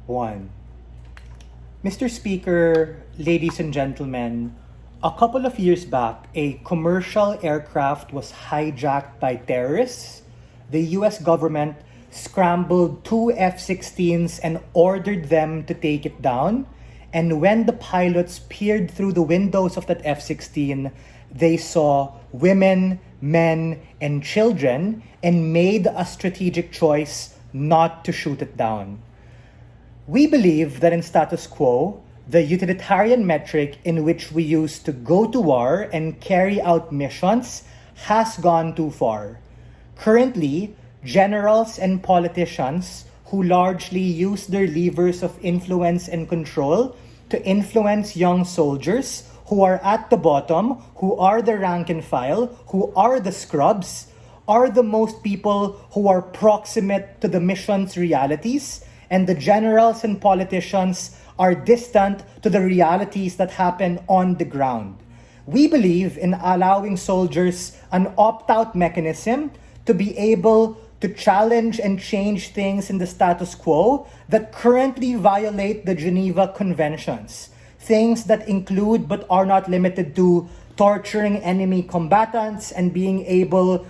1. Mr. Speaker, ladies and gentlemen, a couple of years back, a commercial aircraft was hijacked by terrorists. The US government scrambled two F-16s and ordered them to take it down. And when the pilots peered through the windows of that F-16, they saw women, men, and children and made a strategic choice not to shoot it down. We believe that in status quo, the utilitarian metric in which we use to go to war and carry out missions has gone too far. Currently, generals and politicians who largely use their levers of influence and control to influence young soldiers who are at the bottom, who are the rank and file, who are the scrubs, are the most people who are proximate to the mission's realities, and the generals and politicians are distant to the realities that happen on the ground. We believe in allowing soldiers an opt-out mechanism to be able to challenge and change things in the status quo that currently violate the Geneva Conventions. Things that include but are not limited to torturing enemy combatants and being able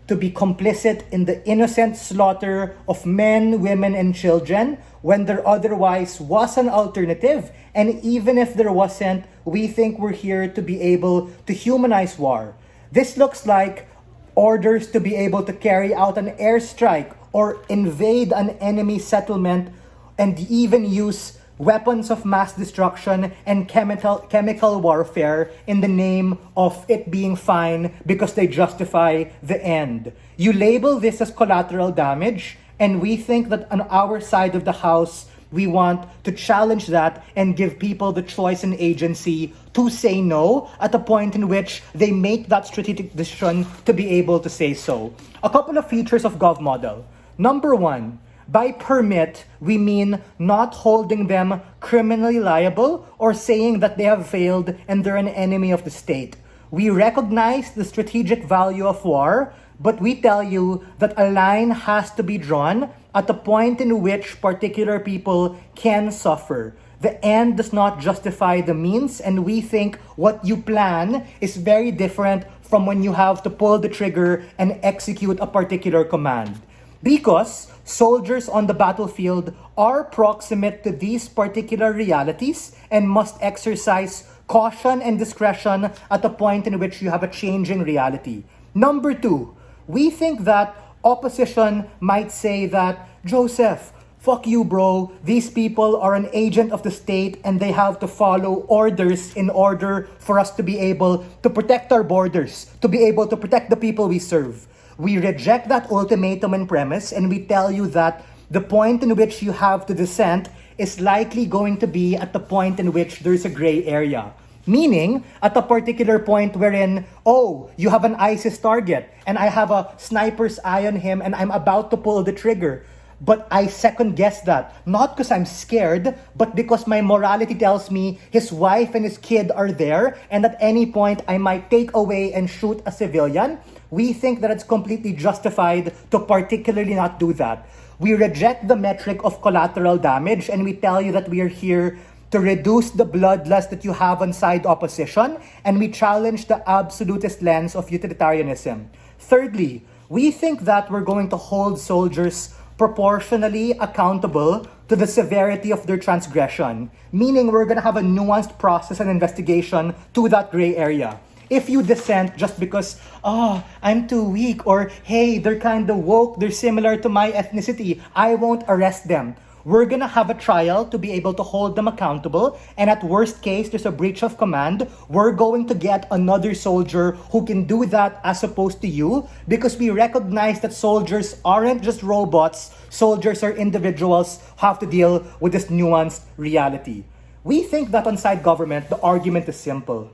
to be complicit in the innocent slaughter of men, women, and children when there otherwise was an alternative. And even if there wasn't, we think we're here to be able to humanize war. This looks like orders to be able to carry out an airstrike or invade an enemy settlement and even use weapons of mass destruction and chemical warfare in the name of it being fine because they justify the end. You label this as collateral damage, and we think that on our side of the house, we want to challenge that and give people the choice and agency to say no at a point in which they make that strategic decision to be able to say so. A couple of features of Gov Model. Number 1, by permit, we mean not holding them criminally liable or saying that they have failed and they're an enemy of the state. We recognize the strategic value of war, but we tell you that a line has to be drawn at the point in which particular people can suffer. The end does not justify the means, and we think what you plan is very different from when you have to pull the trigger and execute a particular command. Because soldiers on the battlefield are proximate to these particular realities and must exercise caution and discretion at the point in which you have a changing reality. Number 2, we think that opposition might say that, Joseph, fuck you, bro. These people are an agent of the state and they have to follow orders in order for us to be able to protect our borders, to be able to protect the people we serve. We reject that ultimatum and premise, and we tell you that the point in which you have to dissent is likely going to be at the point in which there's a gray area. Meaning, at a particular point wherein, you have an ISIS target, and I have a sniper's eye on him, and I'm about to pull the trigger. But I second guess that, not because I'm scared, but because my morality tells me his wife and his kid are there, and at any point I might take away and shoot a civilian. We think that it's completely justified to particularly not do that. We reject the metric of collateral damage, and we tell you that we are here to reduce the bloodlust that you have on side opposition, and we challenge the absolutist lens of utilitarianism. Thirdly, we think that we're going to hold soldiers proportionally accountable to the severity of their transgression, meaning we're going to have a nuanced process and investigation to that gray area. If you dissent just because, I'm too weak, or hey, they're kind of woke, they're similar to my ethnicity, I won't arrest them. We're gonna have a trial to be able to hold them accountable, and at worst case, there's a breach of command. We're going to get another soldier who can do that as opposed to you, because we recognize that soldiers aren't just robots. Soldiers are individuals who have to deal with this nuanced reality. We think that on side government, the argument is simple.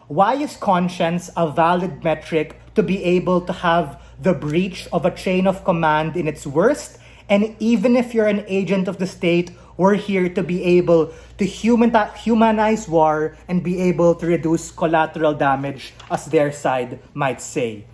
Why is conscience a valid metric to be able to have the breach of a chain of command in its worst? And even if you're an agent of the state, we're here to be able to humanize war and be able to reduce collateral damage, as their side might say.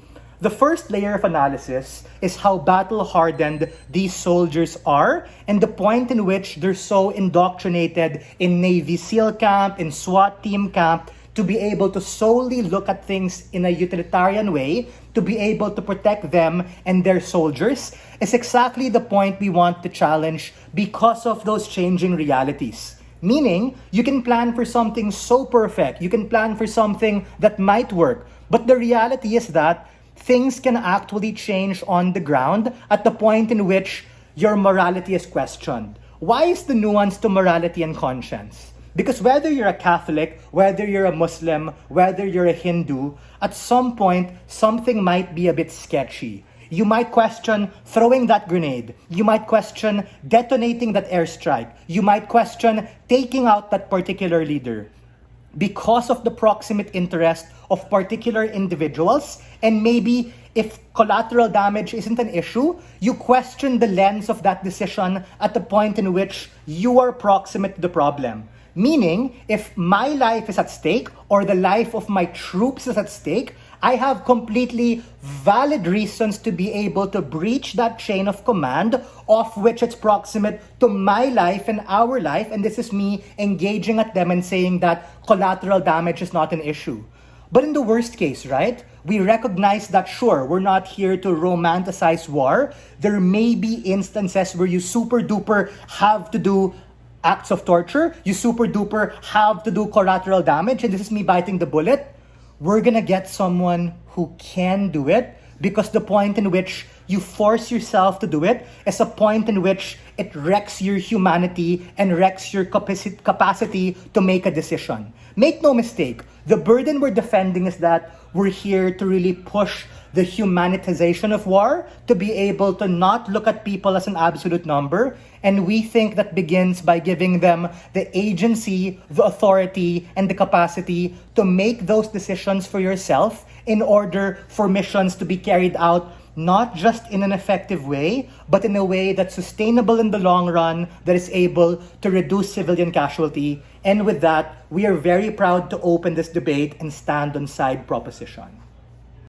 The first layer of analysis is how battle-hardened these soldiers are and the point in which they're so indoctrinated in Navy SEAL camp, in SWAT team camp, to be able to solely look at things in a utilitarian way, to be able to protect them and their soldiers, is exactly the point we want to challenge because of those changing realities. Meaning, you can plan for something so perfect, you can plan for something that might work, but the reality is that things can actually change on the ground at the point in which your morality is questioned. Why is the nuance to morality and conscience? Because whether you're a Catholic, whether you're a Muslim, whether you're a Hindu, at some point, something might be a bit sketchy. You might question throwing that grenade. You might question detonating that airstrike. You might question taking out that particular leader. Because of the proximate interest of particular individuals, and maybe if collateral damage isn't an issue, you question the lens of that decision at the point in which you are proximate to the problem. Meaning, if my life is at stake or the life of my troops is at stake, I have completely valid reasons to be able to breach that chain of command of which it's proximate to my life and our life, and this is me engaging at them and saying that collateral damage is not an issue. But in the worst case, right, we recognize that sure, we're not here to romanticize war. There may be instances where you super duper have to do acts of torture, you super duper have to do collateral damage, and this is me biting the bullet. We're gonna get someone who can do it, because the point in which you force yourself to do it is a point in which it wrecks your humanity and wrecks your capacity to make a decision. Make no mistake, the burden we're defending is that we're here to really push the humanitization of war, to be able to not look at people as an absolute number. And we think that begins by giving them the agency, the authority, and the capacity to make those decisions for yourself in order for missions to be carried out not just in an effective way, but in a way that's sustainable in the long run, that is able to reduce civilian casualty. And with that, we are very proud to open this debate and stand on side proposition.